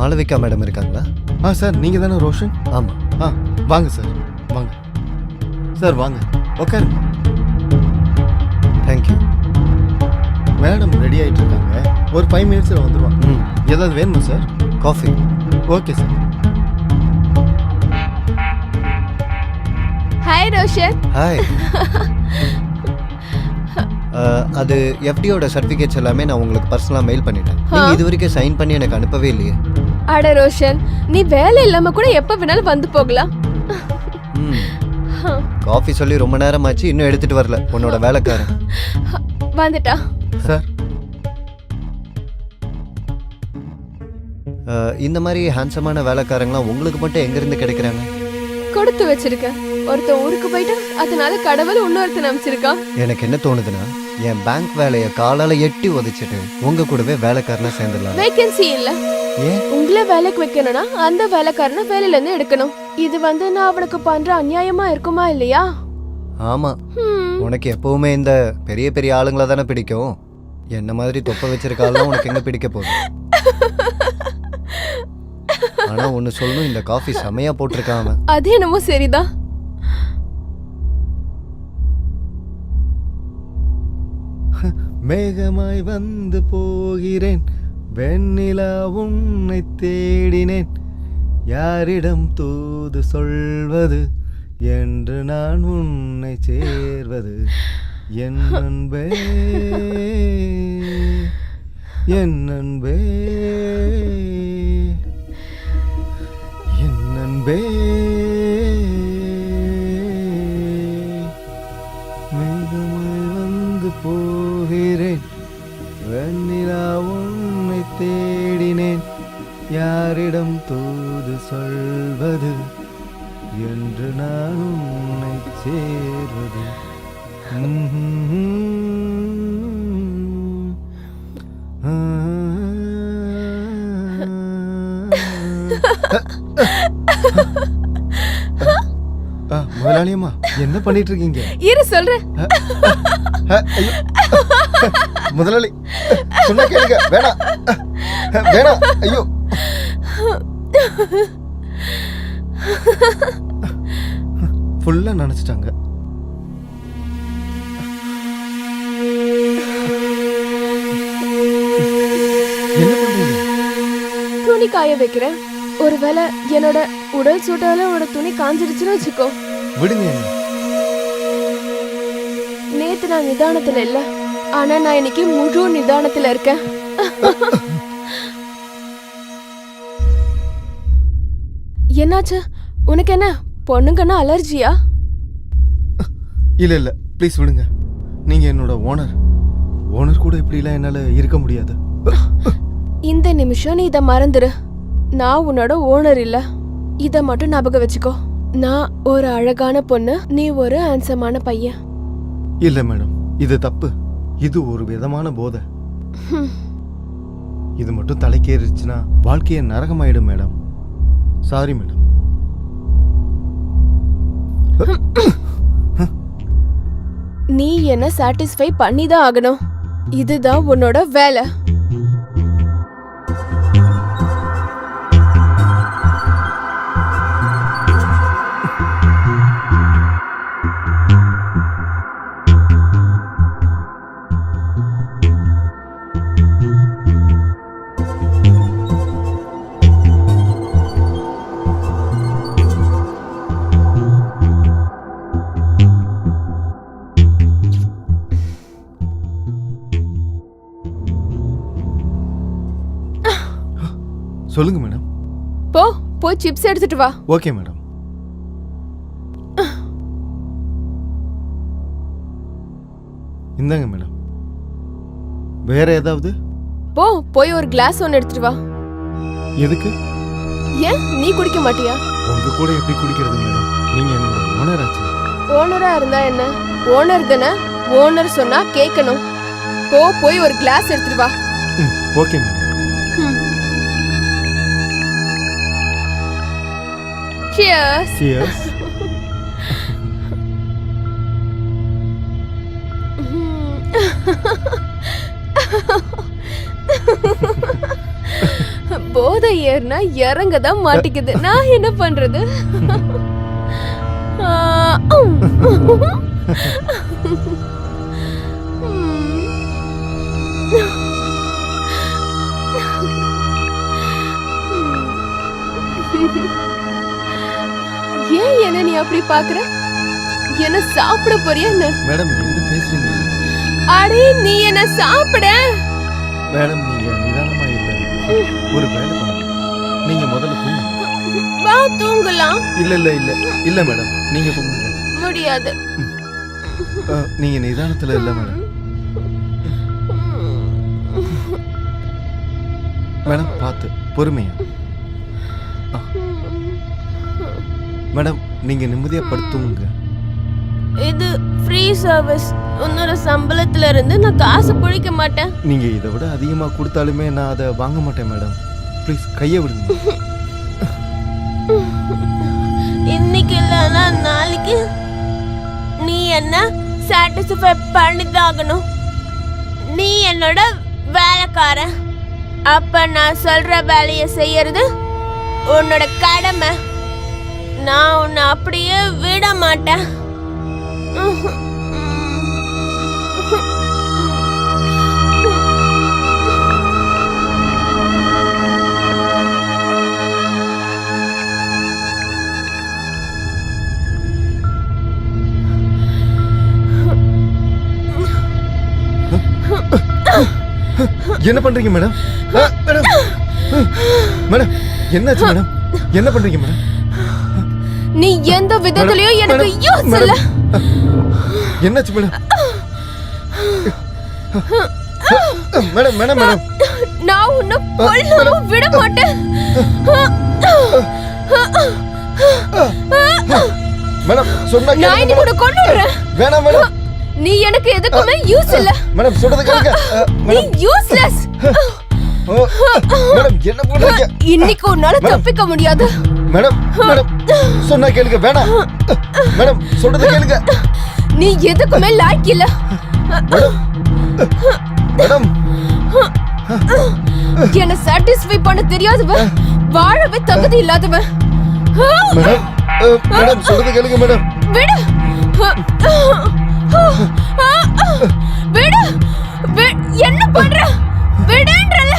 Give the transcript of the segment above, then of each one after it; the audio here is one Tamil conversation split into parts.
மாளவிகா மேடம் இருக்காங்களா? சார் நீங்கள் தானே ரோஷன்? ஆமாம். வாங்க சார், வாங்க சார், வாங்க உட்காருங்க. தேங்க்யூ. மேடம் ரெடி ஆகிட்டு இருக்காங்க, ஒரு 5 மினிட்ஸில் வந்துடுவாங்க. ஏதாவது வேணுமா sir? Coffee. Okay sir. Hi Roshan. Hi. அது எஃப்டியோட சர்டிஃபிகேட்ஸ் எல்லாமே நான் உங்களுக்கு பர்சனலாக மெயில் பண்ணிட்டேன். நீங்கள் இது வரைக்கும் சைன் பண்ணி எனக்கு அனுப்பவே இல்லையே. அட ரோஷன், நீ வேலை இல்லாம கூட எப்ப வேணாலும் வந்து போகலாம். காஃபி சொல்லி ரொம்ப நேரம் ஆச்சு, இன்னும் எடுத்துட்டு வரல உன்னோட வேலைக்காரன். வந்துட்டா சார். இந்த மாதிரி ஹேண்ட்ஸமான வேலைக்காரங்களாம் உங்களுக்கு மட்டும் எங்கேருந்து கிடைக்கிறாங்க? கொடுத்து வச்சிருக்க. ஒருத்தன் ஊருக்கு போயிட்டு அதனால கடவுள் இன்னொருத்தன் அமைச்சிருக்கான். எனக்கு என்ன தோணுதுன்னா, என் பேங்க் வேலையை காலால எட்டி உதைச்சிட்டு உங்க கூடவே வேலைக்காரனா சேர்ந்துடலாம். வேகன்சி இல்ல. ஏன் உங்களை வேலைக்கு வைக்கணும்னா அந்த வேலைக்காரனை வேலையில இருந்து எடுக்கணும். இது நான் அவனுக்கு பண்ற அநியாயமா இருக்குமா இல்லையா? ஆமா. உனக்கு எப்பவுமே இந்த பெரிய பெரிய ஆளுங்கள தானே பிடிக்கும். என்ன மாதிரி தொப்ப வச்சிருக்க ஆளுங்க உனக்கு எங்க பிடிக்க போகுது? ஆனா ஒன்னு சொல்லணும், இந்த காஃபி செமையா போட்டிருக்கான். அது என்னமோ சரிதான். மேகமாய் வந்து போகிறேன், வெண்ணிலா உன்னை தேடினேன், யாரிடம் தூது சொல்வது என்று நான் உன்னை சேர்வது, என் அன்பே என் அன்பே என் அன்பே. மேகமாய் வந்து போகிறேன், வெண்ணிலா உன்னை தேடினேன், யாரிடம் தூது சொல்வது என்று நான் உன்னை சேர்வது. முதலாளியம்மா, என்ன பண்ணிட்டு இருக்கீங்க? இரு சொல்றேன். ஐயோ முதலாளி, சொன்ன கேளுங்க. வேணாம் வேணாம். ஐயோ ஃபுல்லா நினைச்சிட்டாங்க. என்ன பண்றீங்க? துணி காய வைக்கிறேன். ஒருவேளை என்னோட உடல் சூட்டால உன்னோட துணி காஞ்சிருச்சுன்னு வச்சுக்கோ. விடுங்க. நேத்து நான் நிதானத்துல இல்ல, ஆனா நான் இன்னைக்கு முழு நிதானத்துல இருக்கேன். என்னாச்சு? உனக்கு என்ன பொண்ணுங்கன்னா அலர்ஜியா? இல்ல இல்ல, ப்ளீஸ் விடுங்க. நீங்க என்னோட ஓனர் கூட இப்படிலாம் என்னால இருக்க முடியாது. இந்த நிமிஷம் நீ இத மறந்துரு. நான் உன்னோட ஓனர் இல்ல, இத மட்டும் ஞாபகம் வச்சுக்கோ. நான் ஒரு அழகான பொண்ணு, நீ ஒரு ஹேண்ட்ஸமான பையன். இல்ல மேடம், இது தப்பு. இது ஒரு விதமான போதை. இது மட்டும் தலைக்கேறிச்சுன்னா வாழ்க்கைய நரகமாயிடும் மேடம். Sorry madam. நீ என்ன சாட்டிஸ்ஃபை பண்ணிதான் ஆகணும். இதுதான் உன்னோட வேலை. சொல்லுங்க மேடம். போய் சிப்ஸ் எடுத்துட்டு வா. Okay madam. இந்தாங்க மேடம். வேற ஏதாவது? போய் ஒரு கிளாஸ் ஒன்னு எடுத்துட்டு வா. எதுக்கு? ஏன் நீ குடிக்க மாட்டியா? உங்க கூட எப்படி குடிக்கிறது மேடம்? நீங்க என்னோட ஓனர் ஆச்சு. ஓனரா இருந்தா என்ன? ஓனர் தானே. ஓனர் சொன்னா கேட்கணும். போய் ஒரு கிளாஸ் எடுத்துட்டு வா. Okay madam. Cheers. Cheers. போதை போதை ஏறினா இறங்கதான் மாட்டிக்குது. நான் என்ன பண்றது? ஏன் என்ன நீ அப்படி பாக்குற? என்ன சாப்பிட போறியா என்ன? மேடம் எந்த பேசுறீங்க? அடே நீ என்ன சாப்பிட. மேடம் நீங்க நிதானமா இல்ல. ஒரு வேலை பண்ணுங்க. நீங்க முதல்ல தூங்குங்க. வா தூங்கலாம். இல்ல இல்ல இல்ல இல்ல மேடம் நீங்க தூங்குங்க. முடியாது. நீங்க நிதானத்துல இல்ல மேடம். மேடம் பார்த்து பொறுமையா. மேடம் நீங்க நிம்மதியா படுத்துங்க. இது ஃப்ரீ சர்வீஸ். உன்னோட சம்பளத்துல இருந்து நான் காசு பிடிக்க மாட்டேன். நீங்க இதை விட அதிகமா கொடுத்தாலுமே நான் அதை வாங்க மாட்டேன் மேடம். ப்ளீஸ் கையை விடுங்க. இன்னைக்கு இல்லைன்னா நாளைக்கு நீ என்ன சாட்டிஸ்ஃபை பண்ணிதாகணும். நீ என்னோட வேலைக்காரன். அப்ப நான் சொல்ற வேலையை செய்யறது உன்னோட கடமை. நான் உன்னை அப்படியே விட மாட்டேன். என்ன பண்றீங்க மேடம்? மேடம் மேடம் என்னாச்சு மேடம்? என்ன பண்றீங்க மேடம்? நீ எந்த விதத்திலயும் எனக்கு யூஸ் இல்ல. என்னாச்சு மேடம்? மேடம் மேடம் மேடம் நான் உன்னை கொல்லாம விட மாட்டேன். மேடம் சொன்னா நான் இனி கூட கொன்னுடுறேன். வேணாம் மேடம். நீ எனக்கு எதுக்குமே யூஸ் இல்ல. மேடம் சொல்றது கேளுங்க. நீ யூஸ்லெஸ். மேடம் என்ன பண்றீங்க? இன்னைக்கு உன்னால தப்பிக்க முடியாது. மேடம் மேடம் சொன்னா கேளுங்க. வேணாம் மேடம் சொல்றது கேளுங்க. நீ எதுக்குமே லாய்க்கு இல்ல. மேடம் என்ன சாட்டிஸ்ஃபை பண்ண தெரியாதவன், வாழவே தகுதி இல்லாதவன். மேடம் மேடம் சொல்றது கேளுங்க மேடம். விடு விடு. என்ன பண்ற? விடுன்றல.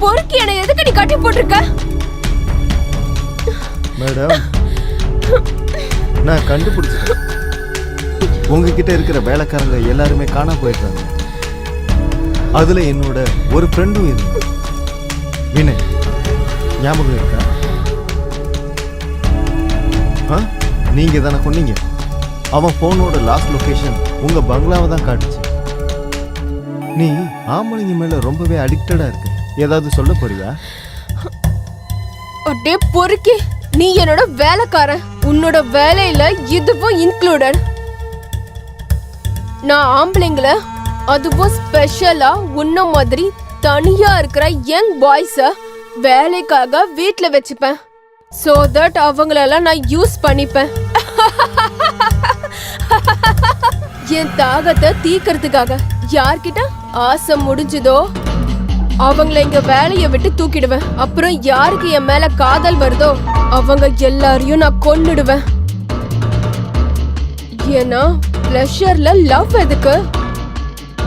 பொறுக்கி என்ன எதுக்கு நீ கட்டி போட்டிருக்க? மேடம் நான் கண்டுபிடிச்சிட்டேன். உங்ககிட்ட இருக்கிற வேலைக்காரங்க எல்லாருமே காணாம போயிடுறாங்க. அதுல என்னோட ஒரு ஃப்ரெண்டும் இருக்கு, வினய். ஞாபகம் இருக்கா? நீங்க தானே கொன்னீங்க. அவன் போனோட லாஸ்ட் லொகேஷன் உங்க பங்களாவை தான் காட்டுச்சு. நீ ஆம்பளைங்க மேல ரொம்பவே அடிக்டடா இருக்க. ஏதாவது சொல்ல போறியா? அடே பொறுக்கி, நீ என்னோட வேலைக்காரன். உன்னோட வேலையில இதுவும் இன்க்ளூடட். நான் ஆம்பளைங்கள, அதுவும் ஸ்பெஷலா உன்ன மாதிரி தனியா இருக்கிற யங் பாய்ஸ வேலைக்காக வீட்ல வச்சுப்பேன். சோ தட் அவங்களெல்லாம் நான் யூஸ் பண்ணிப்பேன். என் தாகத்தை தீக்கிறதுக்காக. யார்கிட்ட ஆசை முடிஞ்சதோ அவங்கள இங்க வேலைய விட்டு தூக்கிடுவேன். அப்புறம் யாருக்கு என் மேல காதல் வருதோ அவங்க எல்லாரையும் நான் கொன்னுடுவேன். ஏன்னா பிளஷர்ல லவ் எதுக்கு?